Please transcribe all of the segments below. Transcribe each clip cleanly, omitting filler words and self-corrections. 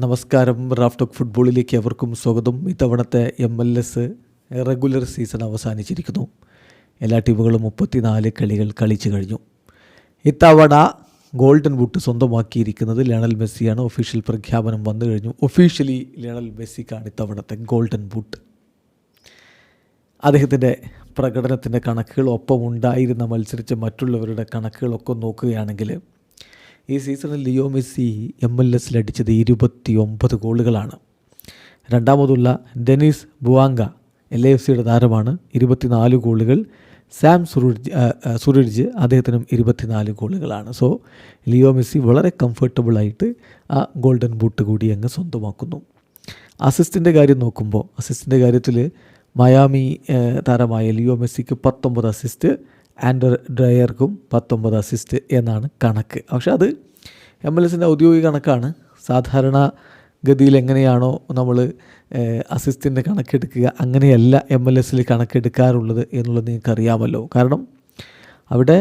നമസ്കാരം. Raf talk ഫുട്ബോളിലേക്ക് എവർക്കും സ്വാഗതം. ഇത്തവണത്തെ MLS റെഗുലർ സീസൺ അവസാനിച്ചിരിക്കുന്നു. എല്ലാ ടീമുകളും 34 കളികൾ കളിച്ചു കഴിഞ്ഞു. ഇത്തവണ ഗോൾഡൻ ബൂട്ട് സ്വന്തമാക്കിയിരിക്കുന്നത് ലയണൽ മെസ്സിയാണ്. ഒഫീഷ്യൽ പ്രഖ്യാപനം വന്നു കഴിഞ്ഞു. ഒഫീഷ്യലി ലയണൽ മെസ്സിക്കാണ് ഇത്തവണത്തെ ഗോൾഡൻ ബൂട്ട്. അദ്ദേഹത്തിൻ്റെ പ്രകടനത്തിൻ്റെ കണക്കുകൾ, ഒപ്പം ഉണ്ടായിരുന്ന മത്സരിച്ച മറ്റുള്ളവരുടെ കണക്കുകളൊക്കെ നോക്കുകയാണെങ്കിൽ ഈ സീസണിൽ ലിയോ മെസ്സി MLS അടിച്ചത് 29 ഗോളുകളാണ്. രണ്ടാമതുള്ള ഡെനിസ് ബുവാങ്ക LAFCയുടെ താരമാണ്, 24 ഗോളുകൾ. സാം സുറിഡ്ജ് അദ്ദേഹത്തിനും 24 ഗോളുകളാണ്. സോ ലിയോ മെസ്സി വളരെ കംഫർട്ടബിളായിട്ട് ആ ഗോൾഡൻ ബൂട്ട് കൂടി അങ്ങ് സ്വന്തമാക്കുന്നു. അസിസ്റ്റിൻ്റെ കാര്യം നോക്കുമ്പോൾ, അസിസ്റ്റിൻ്റെ കാര്യത്തിൽ മയാമി താരമായ ലിയോ മെസ്സിക്ക് 19 അസിസ്റ്റ്, ആൻഡർ ഡ്രയർക്കും 19 അസിസ്റ്റ് എന്നാണ് കണക്ക്. പക്ഷെ അത് MLS-ൻ്റെ ഔദ്യോഗിക കണക്കാണ്. സാധാരണ ഗതിയിൽ എങ്ങനെയാണോ നമ്മൾ അസിസ്റ്റിൻ്റെ കണക്കെടുക്കുക, അങ്ങനെയല്ല MLS-ൽ കണക്കെടുക്കാറുള്ളത് എന്നുള്ളത് നിങ്ങൾക്കറിയാമല്ലോ. കാരണം അവിടെ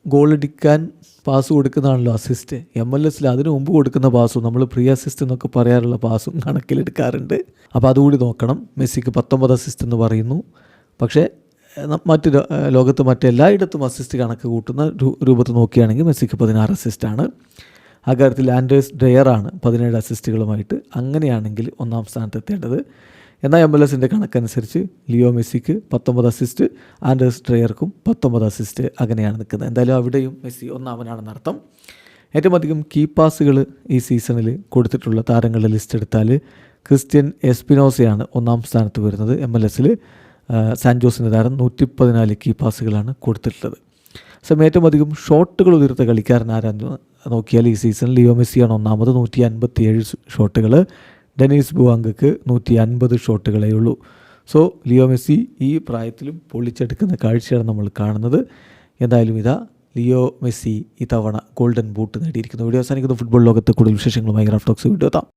ഗോളടിക്കാൻ പാസ് കൊടുക്കുന്നതാണല്ലോ അസിസ്റ്റ്. MLS-ൽ അതിനു മുമ്പ് കൊടുക്കുന്ന പാസും, നമ്മൾ പ്രീ അസിസ്റ്റ് എന്നൊക്കെ പറയാറുള്ള പാസും കണക്കിലെടുക്കാറുണ്ട്. അപ്പോൾ അതുകൂടി നോക്കണം. മെസ്സിക്ക് 19 അസിസ്റ്റ് എന്ന് പറയുന്നു. പക്ഷേ ലോകത്ത് മറ്റെല്ലായിടത്തും അസിസ്റ്റ് കണക്ക് കൂട്ടുന്ന രൂപത്തിൽ നോക്കുകയാണെങ്കിൽ മെസ്സിക്ക് 16 അസിസ്റ്റാണ്. ആ കാര്യത്തിൽ ആൻഡേഴ്സ് ഡ്രയറാണ് 17 അസിസ്റ്റുകളുമായിട്ട്. അങ്ങനെയാണെങ്കിൽ ഒന്നാം സ്ഥാനത്തെത്തേണ്ടത്. എന്നാൽ MLS-ൻ്റെ കണക്കനുസരിച്ച് ലിയോ മെസ്സിക്ക് 19 അസിസ്റ്റ്, ആൻഡേഴ്സ് ഡ്രയർക്കും 19 അസിസ്റ്റ്, അങ്ങനെയാണ് നിൽക്കുന്നത്. എന്തായാലും അവിടെയും മെസ്സി ഒന്നാമനാണെന്നർത്ഥം. ഏറ്റവും അധികം കീ പാസുകൾ ഈ സീസണിൽ കൊടുത്തിട്ടുള്ള താരങ്ങളുടെ ലിസ്റ്റ് എടുത്താൽ ക്രിസ്ത്യൻ എസ്പിനോസയാണ് ഒന്നാം സ്ഥാനത്ത് വരുന്നത്. MLS-ൽ സാൻജോസിൻ്റെ താരം 114 കീ പാസുകളാണ് കൊടുത്തിട്ടുള്ളത്. സമയം ഏറ്റവും അധികം ഷോട്ടുകൾ ഉതിർത്ത കളിക്കാരൻ ആരാന്ന് നോക്കിയാൽ ഈ സീസണിൽ ലിയോ മെസ്സിയാണ് ഒന്നാമത്, 157 ഷോട്ടുകൾ. ഡെനീസ് ബുവാങ്കക്ക് 150 ഷോട്ടുകളേ ഉള്ളൂ. സോ ലിയോ മെസ്സി ഈ പ്രായത്തിലും പൊളിച്ചെടുക്കുന്ന കാഴ്ചയാണ് നമ്മൾ കാണുന്നത്. എന്തായാലും ഇതാ ലിയോ മെസ്സി ഇത്തവണ ഗോൾഡൻ ബൂട്ട് നേടിയിരിക്കുന്നു. വീഡിയോ അവസാനിക്കുന്ന ഫുട്ബോൾ ലോകത്ത് കൂടുതൽ വിശേഷങ്ങളുമായി റാഫ് ടോക്സ് വീഡിയോ എത്താം.